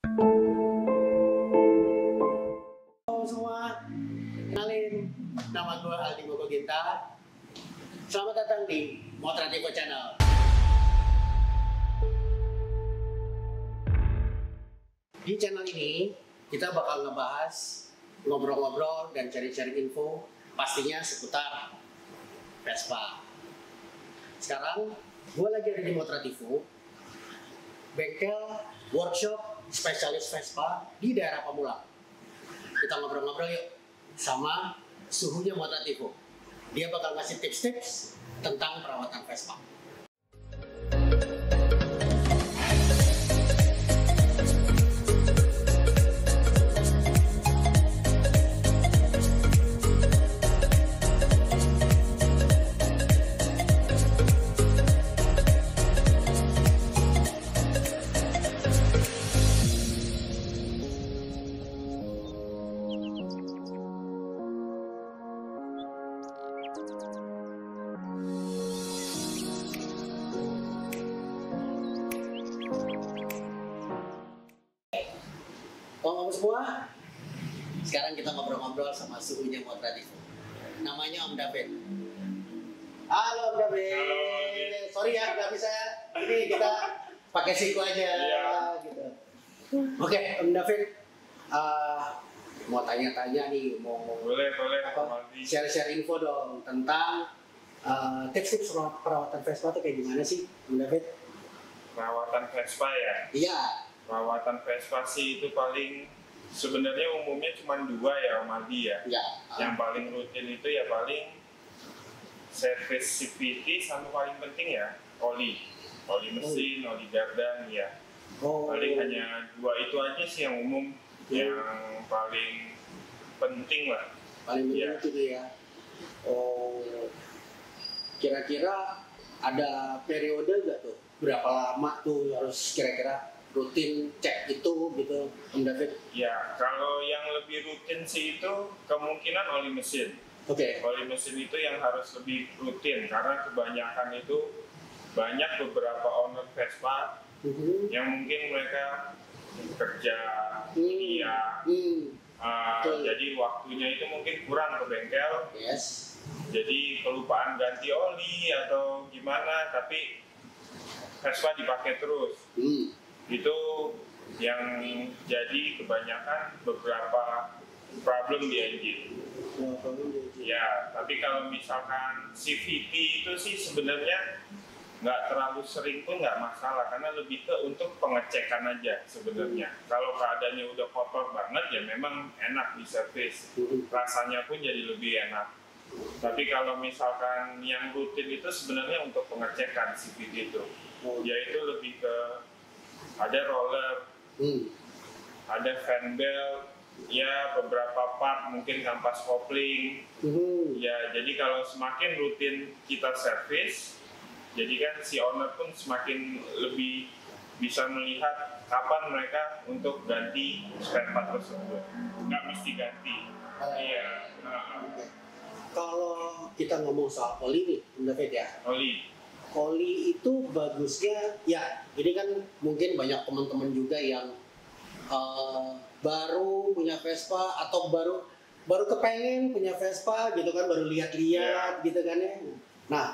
Halo semua, kenalin, nama gue Aldi Mokoginta. Selamat datang di Motrativo Channel. Di channel ini kita bakal ngebahas, ngobrol-ngobrol dan cari-cari info, pastinya seputar Vespa. Sekarang gue lagi ada di Motrativo, bengkel workshop spesialis Vespa di daerah Pamulang. Kita ngobrol-ngobrol yuk sama suhunya Motrativo. Dia bakal ngasih tips-tips tentang perawatan Vespa. Ngomong semua, sekarang kita ngobrol-ngobrol sama suhunya Motrativo. Namanya Om David. Halo Om David. Halo. Sorry ya, nggak bisa. Ini kita pakai siku aja. Iya. Gitu. Oke, Om David. Mau tanya-tanya nih, mau Boleh, apa? Aldi. Share-share info dong tentang tips-tips perawatan Vespa tuh kayak gimana sih, Om David? Perawatan Vespa ya. Iya. Perawatan Vespa sih itu paling sebenarnya umumnya cuma dua ya, Om Aldi ya. Iya. Yang paling rutin itu ya paling service CVT sama paling penting ya oli mesin, oli gardan ya. Oh. Paling hanya dua itu aja sih yang umum, yang paling penting lah. Paling penting Iya. itu tuh ya. Oh, kira-kira ada periode nggak tuh? Berapa lama tuh harus kira-kira rutin cek itu gitu, Om David? Ya, kalau yang lebih rutin sih itu kemungkinan oli mesin. Oke. Oli mesin itu yang harus lebih rutin karena kebanyakan itu banyak beberapa owner Vespa yang mungkin mereka kerja kuliah, Betul. jadi waktunya itu mungkin kurang ke bengkel, Yes. jadi kelupaan ganti oli atau gimana, tapi Vespa dipakai terus. Itu yang jadi kebanyakan beberapa problem di engine. Ya, tapi kalau misalkan CVT itu sih sebenarnya nggak terlalu sering pun nggak masalah karena lebih ke untuk pengecekan aja sebenarnya. Kalau keadaannya udah kotor banget ya memang enak di servis, rasanya pun jadi lebih enak. Tapi kalau misalkan yang rutin itu sebenarnya untuk pengecekan CVT itu, yaitu lebih ke ada roller, ada fan belt, ya beberapa part mungkin kampas kopling. Ya jadi kalau semakin rutin kita servis, jadi kan si owner pun semakin lebih bisa melihat kapan mereka untuk ganti spare part tersebut. Nggak mesti ganti. Iya. Kalau kita ngomong soal oli nih, Om David ya. Oli itu bagusnya, ya ini kan mungkin banyak teman-teman juga yang baru punya Vespa atau baru kepengen punya Vespa gitu kan, baru lihat-lihat gitu kan ya. Nah,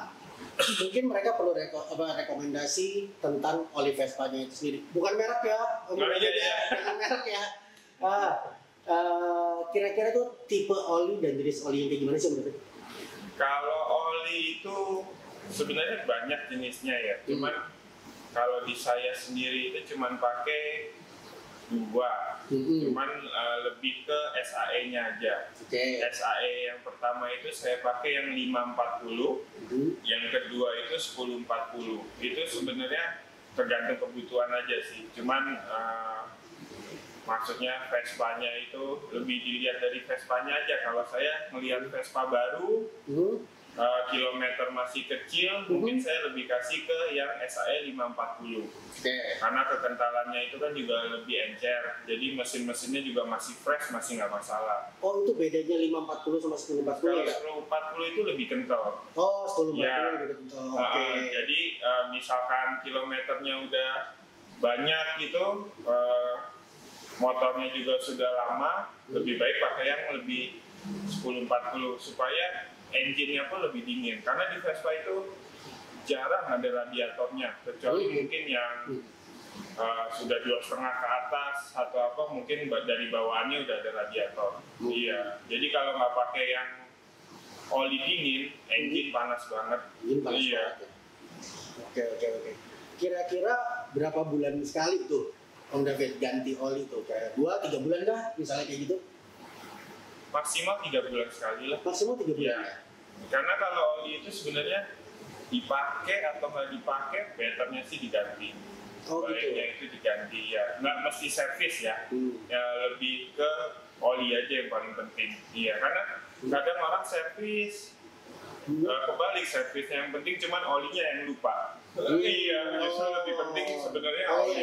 mungkin mereka perlu rekomendasi tentang oli Vespanya itu sendiri. Bukan merek ya, Om David ya, bukan merek ya. Kira-kira tuh tipe oli dan jenis oli yang kayak gimana sih, Om David? Kalau oli itu sebenarnya banyak jenisnya ya, cuman kalau di saya sendiri itu cuman pakai dua, cuman lebih ke SAE-nya aja. SAE yang pertama itu saya pakai yang 540, yang kedua itu 1040. Itu sebenarnya tergantung kebutuhan aja sih, cuman maksudnya Vespanya itu lebih dilihat dari Vespanya aja. Kalau saya melihat Vespa baru, kilometer masih kecil, mungkin saya lebih kasih ke yang SAE 540. Karena kekentalannya itu kan juga lebih encer, jadi mesin-mesinnya juga masih fresh, masih nggak masalah. Oh, itu bedanya 540 sama 1040 ya? Kalau 1040 itu lebih kental. Oh, 1040 Ya. lebih kental. Jadi misalkan kilometernya udah banyak gitu, motornya juga sudah lama, lebih baik pakai yang lebih 1040 supaya engine-nya pun lebih dingin. Karena di Vespa itu jarang ada radiatornya, kecuali mungkin yang sudah 2,5 ke atas atau apa, mungkin dari bawaannya udah ada radiator. Iya, jadi kalau nggak pakai yang oli dingin, engine panas banget. Iya. Oke. Kira-kira berapa bulan sekali tuh Om David ganti oli tuh? Kayak 2-3 bulan kah misalnya kayak gitu? Maksimal 3 bulan sekali lah. Maksimal 3 bulan ya? Karena kalau oli itu sebenarnya dipakai atau nggak dipakai, betternya sih diganti. Baiknya itu diganti ya, nggak mesti servis ya. Ya lebih ke oli aja yang paling penting. Iya, karena kadang orang servis kebalik, servisnya yang penting cuman olinya yang lupa. Iya, justru lebih penting sebenarnya oli.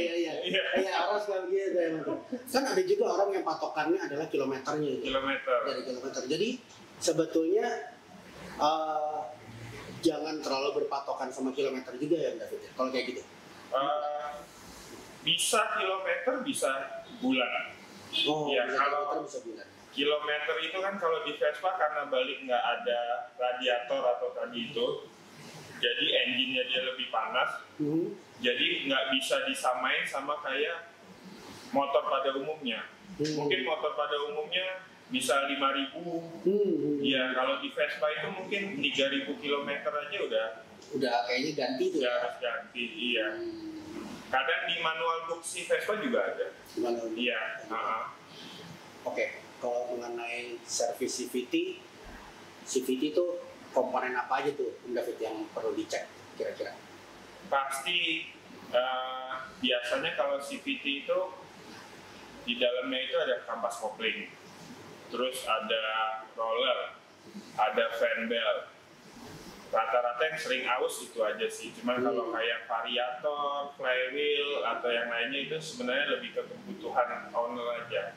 Iya, orang suka begitu emang. Kan ada juga orang yang patokannya adalah kilometernya. Dari kilometer. Jadi sebetulnya jangan terlalu berpatokan sama kilometer juga ya, David. Kalau kayak gitu. Bisa kilometer, bisa bulan. Ya, kalau bisa bulan. Kilometer itu kan kalau di Vespa karena balik nggak ada radiator atau tadi itu, jadi engine-nya dia lebih panas. Jadi nggak bisa disamain sama kayak motor pada umumnya. Mungkin motor pada umumnya bisa 5.000. Ya kalau di Vespa itu mungkin 3.000 kilometer aja udah kayaknya ganti tuh ya. Harus ganti, iya. Kadang di manual book si Vespa juga ada. Iya. Oke, kalau mengenai service CVT itu komponen apa aja tuh, David, yang perlu dicek kira-kira? Pasti biasanya kalau CVT itu di dalamnya itu ada kampas kopling, terus ada roller, ada fan belt. Rata-rata yang sering aus itu aja sih. Cuman kalau kayak variator, flywheel atau yang lainnya itu sebenarnya lebih ke kebutuhan owner aja.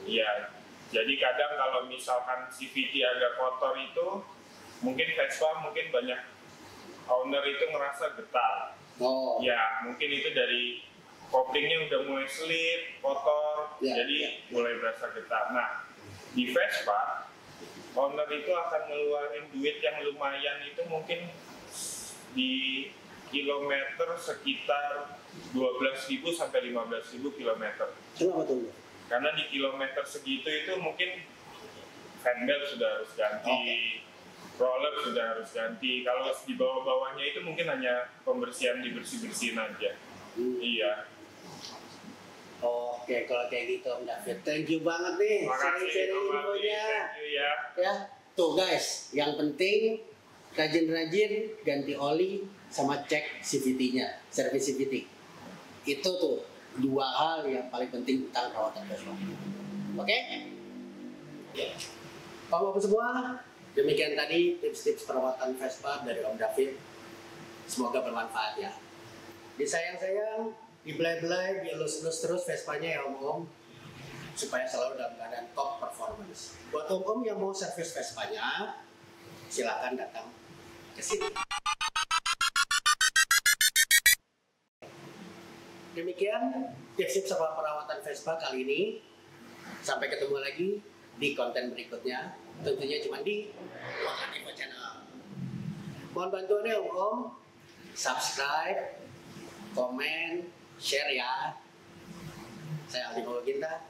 Iya. Jadi kadang kalau misalkan CVT agak kotor itu, mungkin Vespa mungkin banyak owner itu ngerasa getar. Ya mungkin itu dari koplingnya udah mulai slip, kotor, jadi mulai berasa getar. Nah di Vespa owner itu akan ngeluarin duit yang lumayan itu mungkin di kilometer sekitar 12.000 sampai 15.000 kilometer. Kenapa tuh? Karena di kilometer segitu itu mungkin fan belt sudah harus ganti, roller sudah harus ganti. Kalau di bawah-bawahnya itu mungkin hanya pembersihan dibersih-bersihin aja. Iya. Oke, kalau kayak gitu Om David, thank you banget nih sharing infonya. Ya, tuh guys, yang penting rajin-rajin ganti oli sama cek CVT-nya, servis CVT. Itu tuh 2 hal yang paling penting tentang perawatan Vespa. Oke? Bapak-bapak semua, demikian tadi tips-tips perawatan Vespa dari Om David. Semoga bermanfaat ya. Disayang-sayang, dibelai-belai, dielus-elus terus Vespanya ya Om, supaya selalu dalam keadaan top performance. Buat Om yang mau servis Vespanya, silakan datang ke sini. Demikian tips-tips soal perawatan Vespa kali ini. Sampai ketemu lagi di konten berikutnya, tentunya cuma di Info Channel. Mohon bantuannya Om, subscribe, komen, share ya. Saya Aldi Mawaginta.